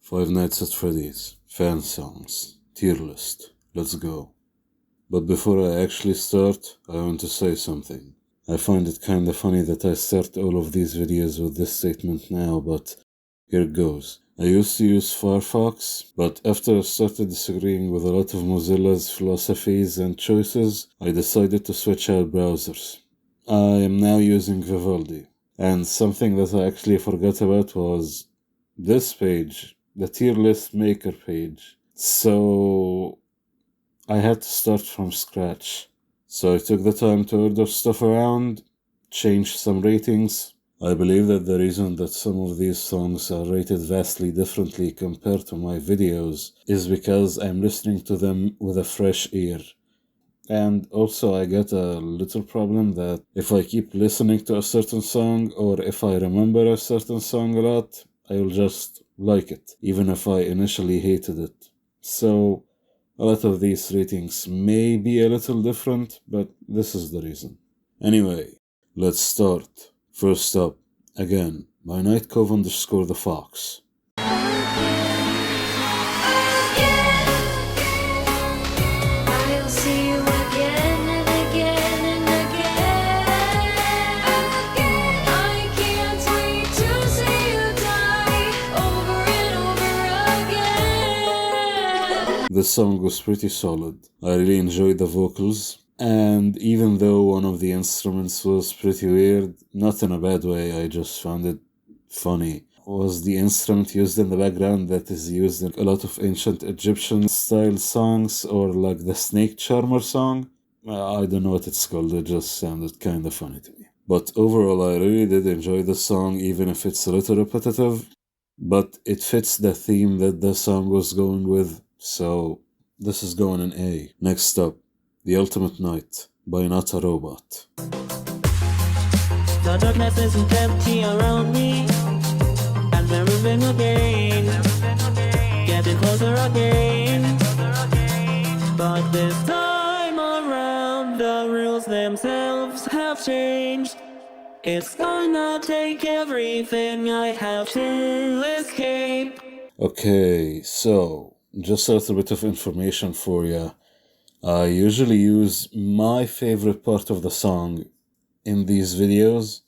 Five Nights at Freddy's, fan songs, tier list, let's go. But before I actually start, I want to say something. I find it kinda funny that I start all of these videos with this statement now, but here it goes. I used to use Firefox, but after I started disagreeing with a lot of Mozilla's philosophies and choices, I decided to switch out browsers. I am now using Vivaldi. And something that I actually forgot about was this page, the tier list maker page. So I had to start from scratch. So I took the time to order stuff around, change some ratings. I believe that the reason that some of these songs are rated vastly differently compared to my videos is because I'm listening to them with a fresh ear. And also I got a little problem that if I keep listening to a certain song or if I remember a certain song a lot, I'll just like it, even if I initially hated it. So a lot of these ratings may be a little different, but this is the reason. Anyway, let's start. First up, again, by Nightcove_the Fox. I'll see you again and again and again. I can't wait to see you die over and over again. The song was pretty solid. I really enjoyed the vocals, and even though one of the instruments was pretty weird, not in a bad way, I just found it funny, was the instrument used in the background that is used in a lot of ancient Egyptian style songs, or like the Snake Charmer song. I don't know what it's called, it just sounded kinda funny to me. But overall, I really did enjoy the song, even if it's a little repetitive. But it fits the theme that the song was going with, so this is going in A. Next up, The Ultimate Night by Not a Robot. The darkness isn't empty around me, and we're moving again, getting closer again. But this time around, the rules themselves have changed. It's gonna take everything I have to escape. Okay, so just a little bit of information for you. I usually use my favorite part of the song in these videos.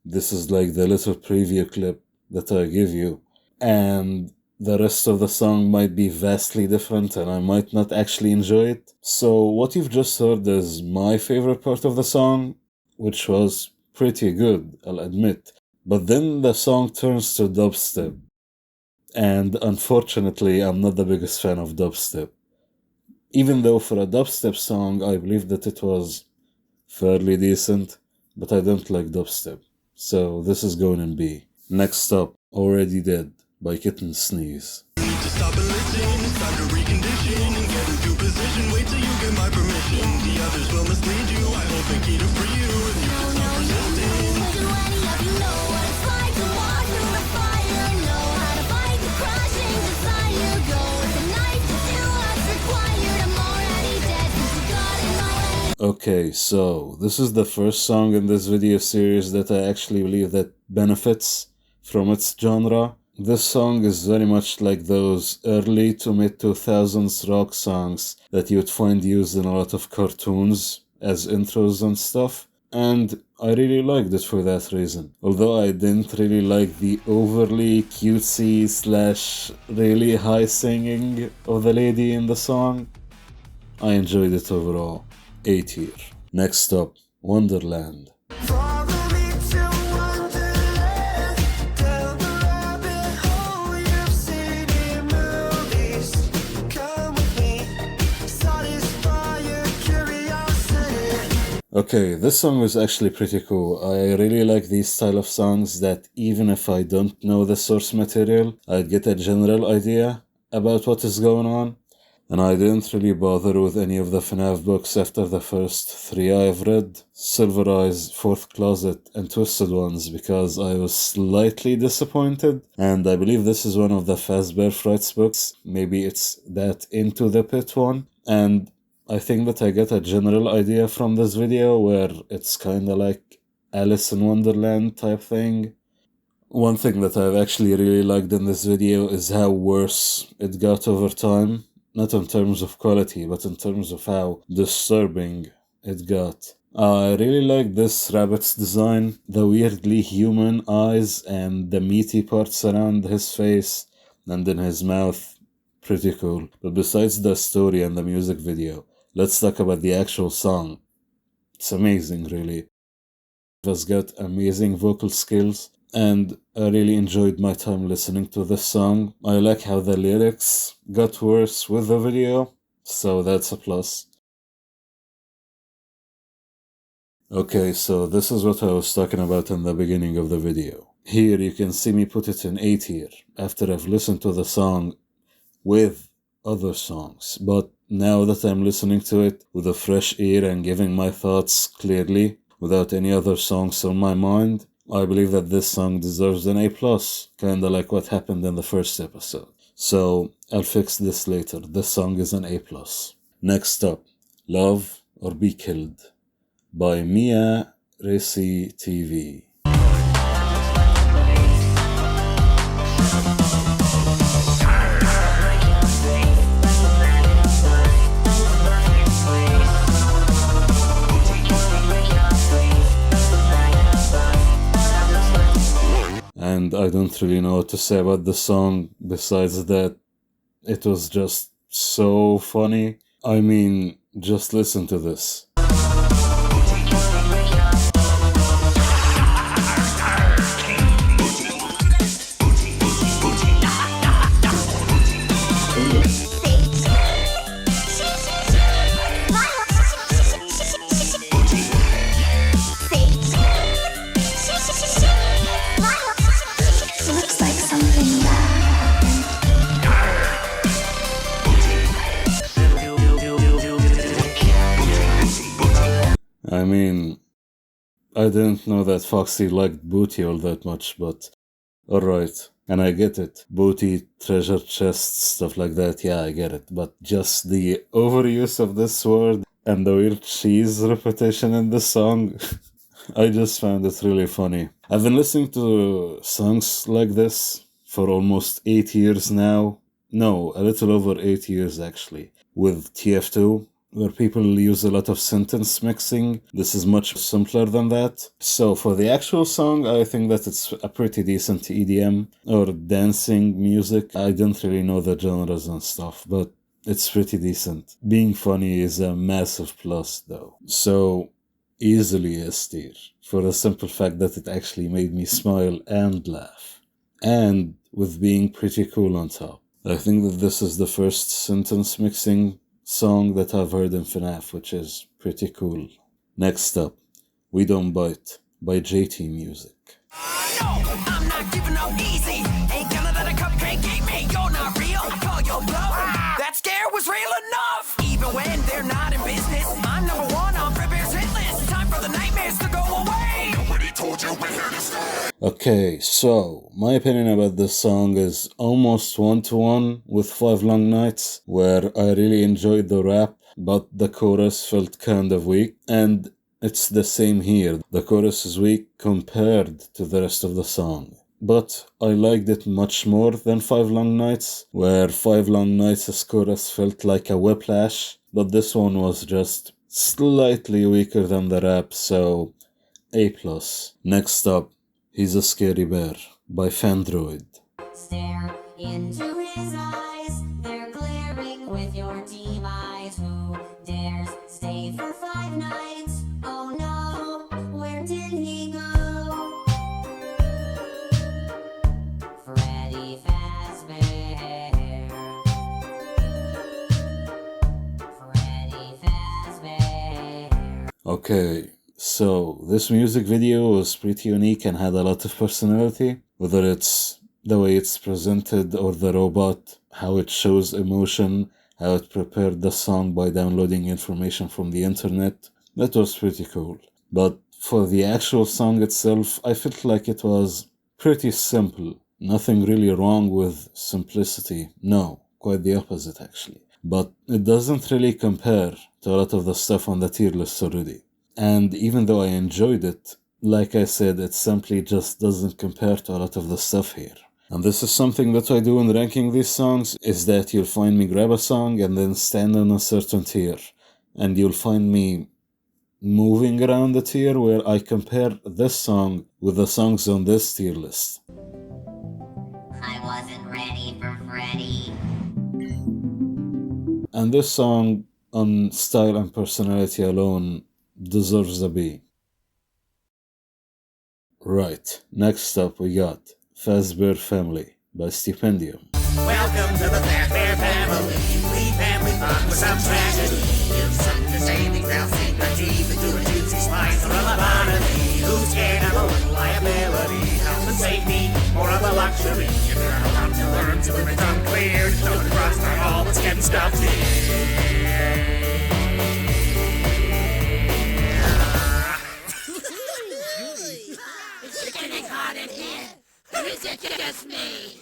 This is like the little preview clip that I give you, and the rest of the song might be vastly different and I might not actually enjoy it. So what you've just heard is my favorite part of the song, which was pretty good, I'll admit. But then the song turns to dubstep, and unfortunately I'm not the biggest fan of dubstep. Even though for a dubstep song I believe that it was fairly decent, but I don't like dubstep. So this is going in B. Next up, Already Dead by Kitten Sneeze. Need to stop and listen, it's time to recondition and get into position. Wait till you get my permission. The others will mislead you. I hold the key to free you if you can stop resisting. Do any of you know what it's like to walk through the fire? Know how to fight the crushing desire? Go with the knife to do what's required. I'm already dead 'cause you got in my way. Okay, so this is the first song in this video series that I actually believe that benefits from its genre. This song is very much like those early to mid 2000s rock songs that you would find used in a lot of cartoons as intros and stuff, and I really liked it for that reason. Although I didn't really like the overly cutesy / really high singing of the lady in the song, I enjoyed it overall. A tier. Next up, Wonderland. Follow me to Wonderland, down the rabbit hole you've seen in movies. Come with me, satisfy your curiosity. Okay, this song was actually pretty cool. I really like these style of songs that even if I don't know the source material, I'd get a general idea about what is going on. And I didn't really bother with any of the FNAF books after the first 3 I've read, Silver Eyes, Fourth Closet, and Twisted Ones, because I was slightly disappointed, and I believe this is one of the Fazbear Frights books. Maybe it's that Into the Pit one, and I think that I get a general idea from this video where it's kinda like Alice in Wonderland type thing. One thing that I've actually really liked in this video is how worse it got over time. Not in terms of quality, but in terms of how disturbing it got. I really like this rabbit's design, the weirdly human eyes and the meaty parts around his face and in his mouth. Pretty cool. But besides the story and the music video, let's talk about the actual song. It's amazing, really. It has got amazing vocal skills, and I really enjoyed my time listening to this song. I like how the lyrics got worse with the video, so that's a plus. Okay, so this is what I was talking about in the beginning of the video. Here you can see me put it in A tier after I've listened to the song with other songs, but now that I'm listening to it with a fresh ear and giving my thoughts clearly without any other songs on my mind, I believe that this song deserves an A+, kinda like what happened in the first episode. So I'll fix this later. This song is an A+. Next up, Love or Be Killed by Mia Reci TV. And I don't really know what to say about the song besides that it was just so funny. I mean, just listen to this. Looks like something I mean, I didn't know that Foxy liked booty all that much, but alright. And I get it. Booty, treasure chests, stuff like that, yeah, I get it. But just the overuse of this word and the weird cheese repetition in the song, I just found it really funny. I've been listening to songs like this for almost 8 years now. No, a little over 8 years actually, with TF2, where people use a lot of sentence mixing. This is much simpler than that. So for the actual song, I think that it's a pretty decent EDM or dancing music. I don't really know the genres and stuff, but it's pretty decent. Being funny is a massive plus though. So easily S tier, for the simple fact that it actually made me smile and laugh. And with being pretty cool on top. I think that this is the first sentence mixing song that I've heard in FNAF, which is pretty cool. Next up, We Don't Bite by JT Music. No, I'm not giving up easy. Ain't gonna let a cupcake eat me. You're not real. I call your bluff. That scare was real enough. Even when they're not in business, I'm number one on Fredbear's hit list. Time for the nightmares to go away. Nobody told you we're here to stay. Okay, so my opinion about this song is almost one-to-one with Five Long Nights, where I really enjoyed the rap, but the chorus felt kind of weak, and it's the same here. The chorus is weak compared to the rest of the song. But I liked it much more than Five Long Nights, where Five Long Nights' chorus felt like a whiplash, but this one was just slightly weaker than the rap, so A+. Next up, He's a Scary Bear by Fandroid. Stare into his eyes, they're glaring with your demise. Who dares stay for 5 nights? Oh no, where did he go? Freddy Fazbear. Freddy Fazbear. Okay, so this music video was pretty unique and had a lot of personality, whether it's the way it's presented or the robot, how it shows emotion, how it prepared the song by downloading information from the internet. That was pretty cool. But for the actual song itself, I felt like it was pretty simple. Nothing really wrong with simplicity. No, quite the opposite actually. But it doesn't really compare to a lot of the stuff on the tier list already. And even though I enjoyed it, like I said, it simply just doesn't compare to a lot of the stuff here. And this is something that I do in ranking these songs, is that you'll find me grab a song and then stand on a certain tier. And you'll find me moving around the tier where I compare this song with the songs on this tier list. I wasn't ready for Freddy. And this song, on style and personality alone, deserves a B. Right, next up we got Fazbear Family by Stipendium. Welcome to the Fazbear family. We family fun with some tragedy. Give something to say, things they'll sing. The teeth into a juicy slice of a bonity. Who's scared of a little liability? Health and safety, more of a luxury. You've got a lot to learn, so if it's unclear, don't trust at all what's getting stuffed here. It's getting hot in here. Or is it just me?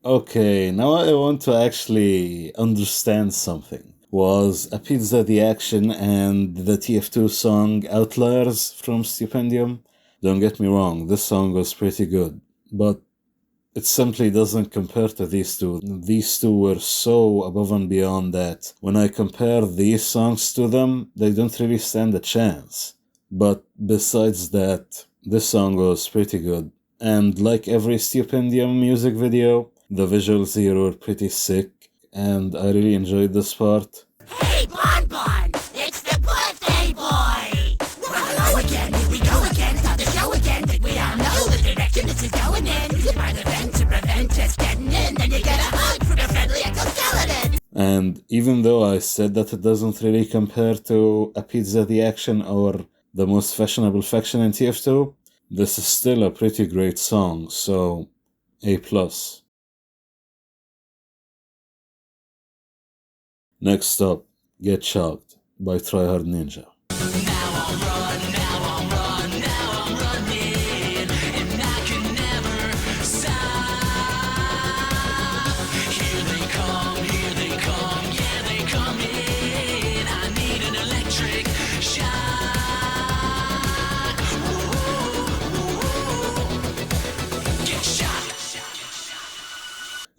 Okay, now I want to actually understand something. Was A Pizza the Action and the TF2 song outliers from Stipendium? Don't get me wrong, this song was pretty good, but it simply doesn't compare to these two. These two were so above and beyond that when I compare these songs to them, they don't really stand a chance. But besides that, this song was pretty good. And like every Stipendium music video, the visuals here were pretty sick, and I really enjoyed this part. Hey, Bon Bon! It's the birthday boy! Hello again, here we go again. Start the show again. Think we all know the direction this is going in. You find a vent to prevent just getting in. Then you get a hug from your friendly exoskeleton. And even though I said that it doesn't really compare to A Pizza the Action or The Most Fashionable Faction in TF2, this is still a pretty great song, so A+. Next up, Get Shocked by Tryhard Ninja.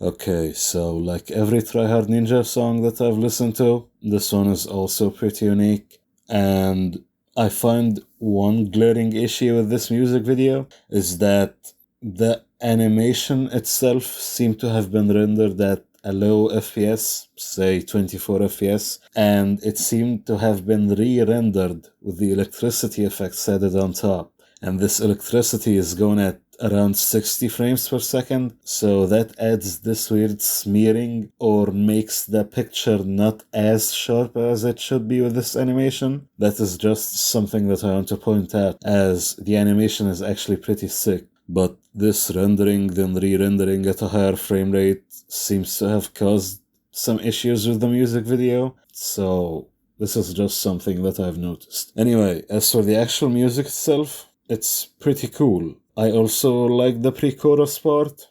Okay, so like every Tryhard Ninja song that I've listened to, this one is also pretty unique. And I find one glaring issue with this music video is that the animation itself seemed to have been rendered at a low FPS, say 24 FPS, and it seemed to have been re-rendered with the electricity effects added on top. And this electricity is going at around 60 frames per second, so that adds this weird smearing or makes the picture not as sharp as it should be with this animation. That is just something that I want to point out, as the animation is actually pretty sick, but this rendering then re-rendering at a higher frame rate seems to have caused some issues with the music video, so this is just something that I've noticed. Anyway, as for the actual music itself, it's pretty cool. I also like the pre-chorus part.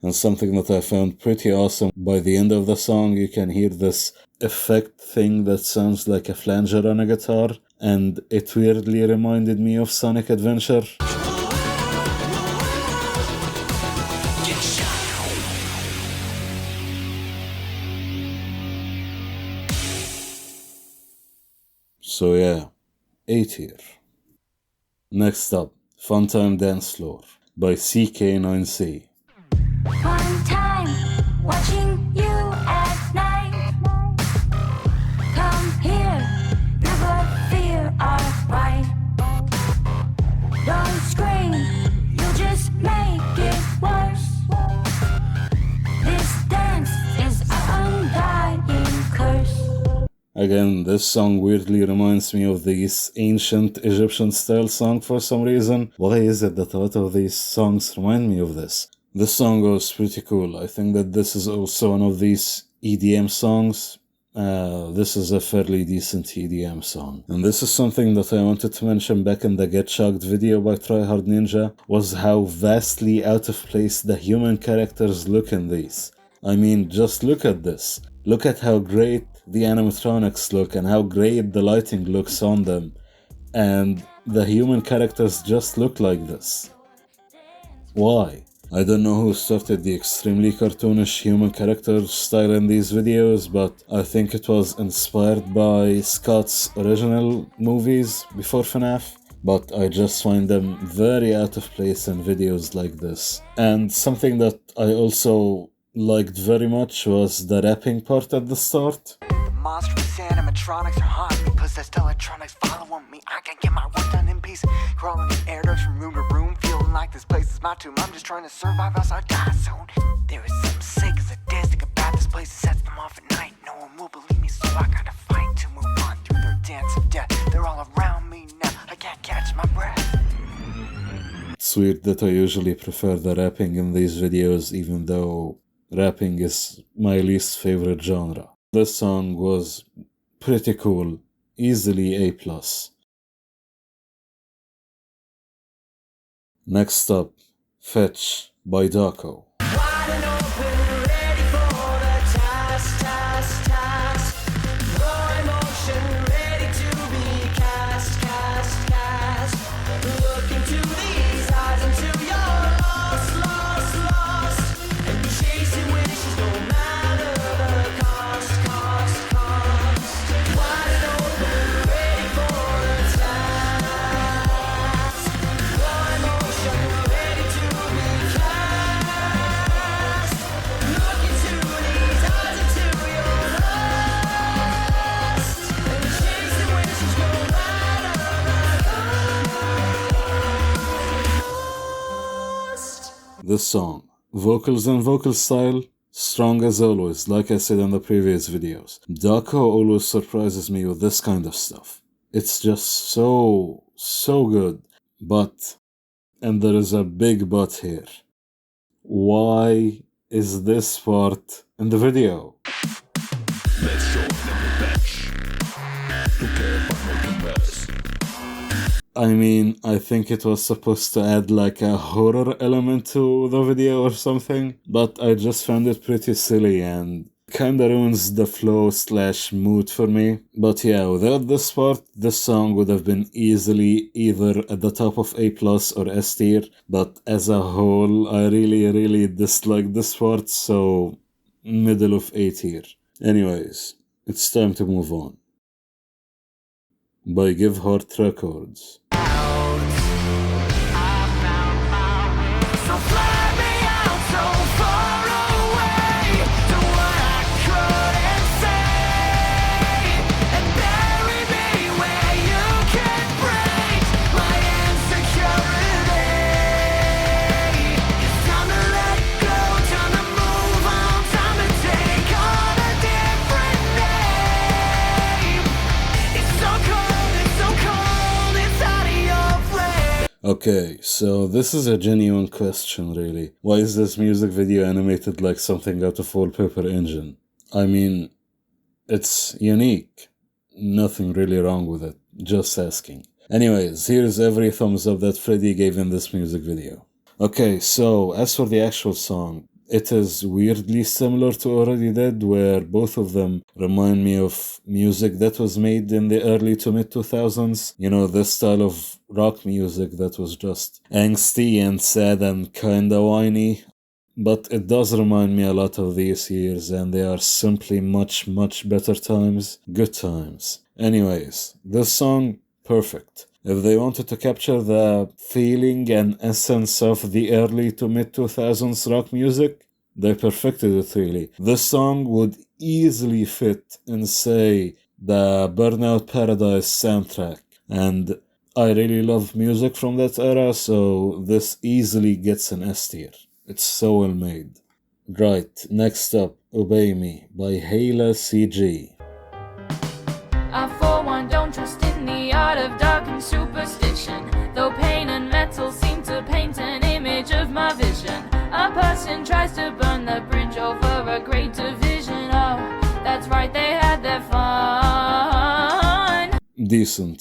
And something that I found pretty awesome, by the end of the song you can hear this effect thing that sounds like a flanger on a guitar, and it weirdly reminded me of Sonic Adventure. So yeah, A tier. Next up, Funtime Dance Floor by CK9C. One time watching you at night. Come here, never fear our right. Don't scream, you'll just make it worse. This dance is an undying curse. Again, this song weirdly reminds me of this ancient Egyptian style song for some reason. Why is it that a lot of these songs remind me of this? This song was pretty cool. I think that this is also one of these EDM songs, this is a fairly decent EDM song. And this is something that I wanted to mention back in the Get Shocked video by Tryhard Ninja, was how vastly out of place the human characters look in these. I mean, just look at this. Look at how great the animatronics look and how great the lighting looks on them. And the human characters just look like this. Why? I don't know who started the extremely cartoonish human character style in these videos, but I think it was inspired by Scott's original movies before FNAF. But I just find them very out of place in videos like this. And something that I also liked very much was the rapping part at the start. Monstrous animatronics are haunting me. Possessed electronics following me. I can't get my work done in peace. Crawling in air ducts from room to room. Feeling like this place is my tomb. I'm just trying to survive else I die soon. There is something sick and sadistic about this place. It sets them off at night. No one will believe me, so I gotta fight to move on through their dance of death. They're all around me now. I can't catch my breath. It's weird that I usually prefer the rapping in these videos, even though rapping is my least favorite genre. This song was pretty cool, easily A+. Next up, Fetch by Daco. Wide and open, ready for the task. Raw emotion, ready to be cast. Look into these eyes until you're lost. And chasing wishes, no matter the cost. Wide and open, ready for the task. Raw emotion, ready to be cast. Look into these eyes until you're lost. And chasing wishes, no matter the cost. This song, vocals and vocal style, strong as always, like I said in the previous videos. Daco always surprises me with this kind of stuff. It's just so good. But, and there is a big but here, why is this part in the video? I mean, I think it was supposed to add like a horror element to the video or something, but I just found it pretty silly and kinda ruins the flow/mood for me. But yeah, without this part, this song would have been easily either at the top of A+ or S tier, but as a whole, I really dislike this part, so middle of A tier. Anyways, it's time to move on. By Give Heart Records. So fly me out so far away to what I couldn't say, and bury me where you can break my insecurity. It's time to let go, time to move on, time to take on a different name. It's so cold inside of your flame. Okay, so this is a genuine question, really. Why is this music video animated like something out of Wallpaper Engine? I mean, it's unique. Nothing really wrong with it. Just asking. Anyways, here's every thumbs up that Freddy gave in this music video. Okay, so as for the actual song, it is weirdly similar to Already Dead, where both of them remind me of music that was made in the early to mid 2000s. You know, this style of rock music that was just angsty and sad and kinda whiny. But it does remind me a lot of these years, and they are simply much better times. Good times. Anyways, this song, perfect. If they wanted to capture the feeling and essence of the early to mid 2000s rock music, they perfected it really. This song would easily fit in, say, the Burnout Paradise soundtrack. And I really love music from that era, so this easily gets an S tier. It's so well made. Right, next up, Obey Me by Hayla CG. I for one don't trust in the art of dark and superstition, though pain and metal seem to paint an image of my vision. A person tries to burn the bridge over a great division. Oh, that's right, they had their decent.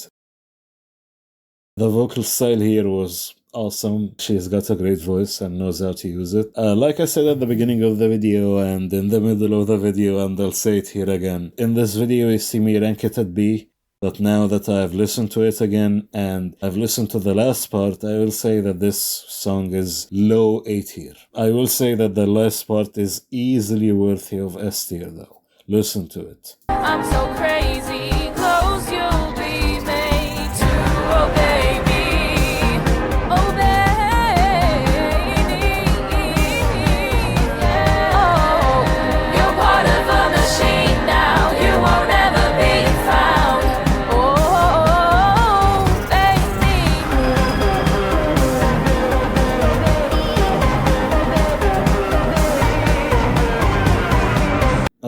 The vocal style here was awesome. She's got a great voice and knows how to use it. Like I said at the beginning of the video and in the middle of the video, and I'll say it here again. In this video you see me rank it at B, but now that I've listened to it again and I've listened to the last part, I will say that this song is low A tier. I will say that the last part is easily worthy of S tier though. Listen to it. I'm so crazy, close you'll be made to obey me. Obey me. Oh, you're part of a machine now. You won't ever be found. Oh, obey me.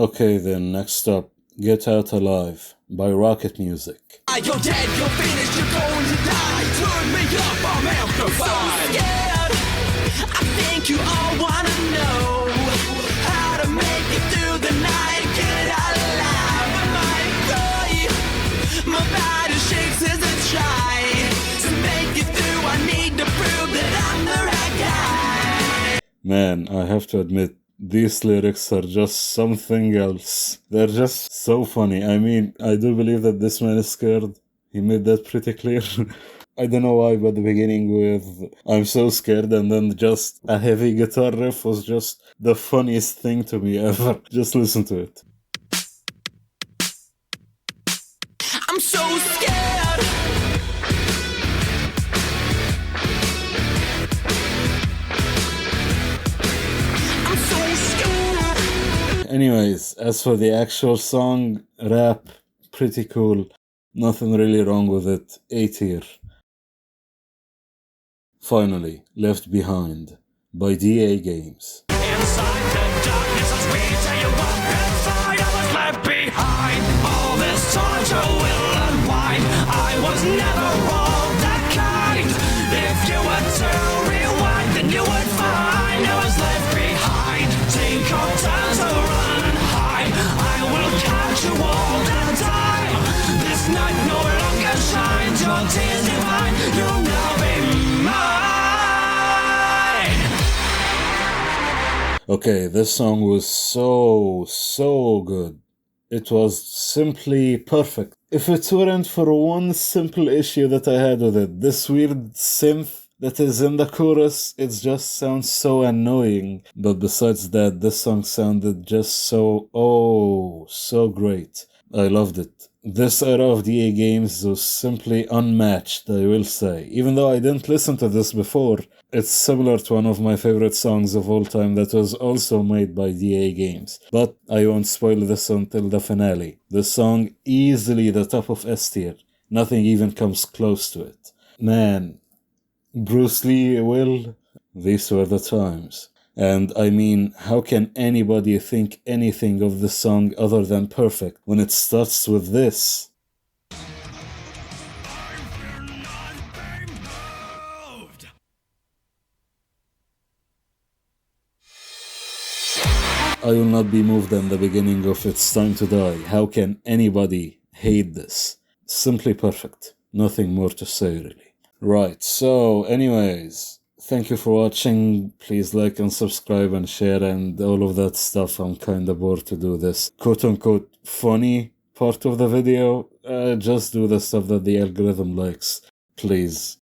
Okay then, next up, Get Out Alive by Rocket Music. You're dead, you're finished, you're going to die. Turn me up, I'm amplified. Scared. I think you all wanna know how to make it through the night. Get out alive. I might die. My body shakes as I try to make it through. I need to prove that I'm the right guy. Man, I have to admit, these lyrics are just something else. They're just so funny. I mean, I do believe that this man is scared. He made that pretty clear. I don't know why, but the beginning with I'm so scared and then just a heavy guitar riff was just the funniest thing to me ever. Just listen to it. I'm so scared. I'm so scared. Anyways, as for the actual song, rap, pretty cool. Nothing really wrong with it. A tier. Finally, Left Behind by DA Games. Inside the darkness, as we tell you what inside I was left behind. All this time to will unwind. I was never all that kind. If you were to rewind, then you would find I was left behind. Take your time to run and hide. I will catch you all the time. This night no longer shines. Your tears divine. You'll now be mine. Okay, this song was so good. It was simply perfect. If it weren't for one simple issue that I had with it, this weird synth that is in the chorus, it just sounds so annoying. But besides that, this song sounded just so great. I loved it. This era of DA Games was simply unmatched, I will say. Even though I didn't listen to this before, it's similar to one of my favorite songs of all time that was also made by DA Games. But I won't spoil this until the finale. The song easily the top of S tier. Nothing even comes close to it. Man, Bruce Lee, Will, these were the times. And I mean, how can anybody think anything of the song other than perfect when it starts with this? I will not be moved in the beginning of It's Time to Die. How can anybody hate this? Simply perfect. Nothing more to say, really. Right, so anyways, thank you for watching. Please like and subscribe and share and all of that stuff. I'm kinda bored to do this quote-unquote funny part of the video. Just do the stuff that the algorithm likes. Please.